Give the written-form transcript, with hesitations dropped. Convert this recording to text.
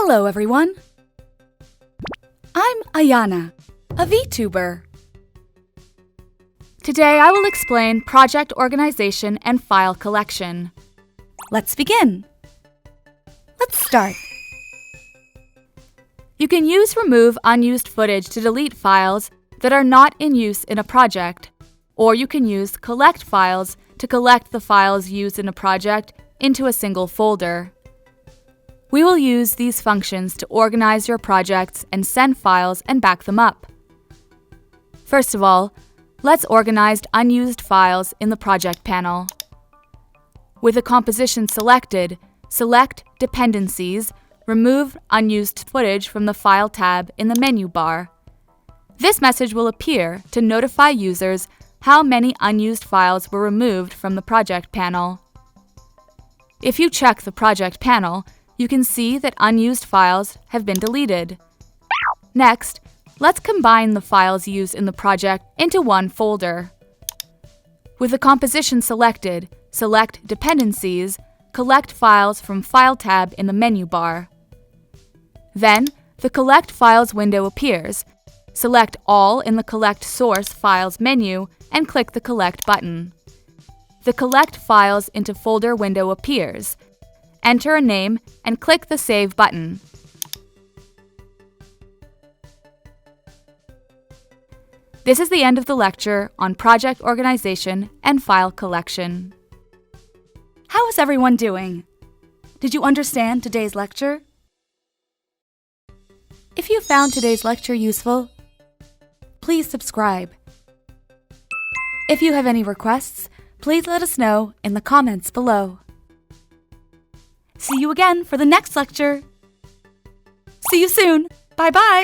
Hello, everyone. I'm AYANA, a Vtuber. Today, I will explain project organization and file collection. Let's begin. Let's start. You can use Remove Unused Footage to delete files that are not in use in a project, or you can use Collect Files to collect the files used in a project into a single folder. We will use these functions to organize your projects and send files and back them up. First of all, let's organize unused files in the Project panel. With the composition selected, select Dependencies, remove unused footage from the File tab in the menu bar. This message will appear to notify users how many unused files were removed from the Project panel. If you check the Project panel, you can see that unused files have been deleted. Next, let's combine the files used in the project into one folder. With the composition selected, select Dependencies, collect files from File tab in the menu bar. Then, the Collect Files window appears. Select All in the Collect Source Files menu and click the Collect button. The Collect Files into Folder window appears. Enter a name and click the Save button. This is the end of the lecture on project organization and file collection. How is everyone doing? Did you understand today's lecture? If you found today's lecture useful, please subscribe. If you have any requests, please let us know in the comments below. See you again for the next lecture. See you soon. Bye-bye.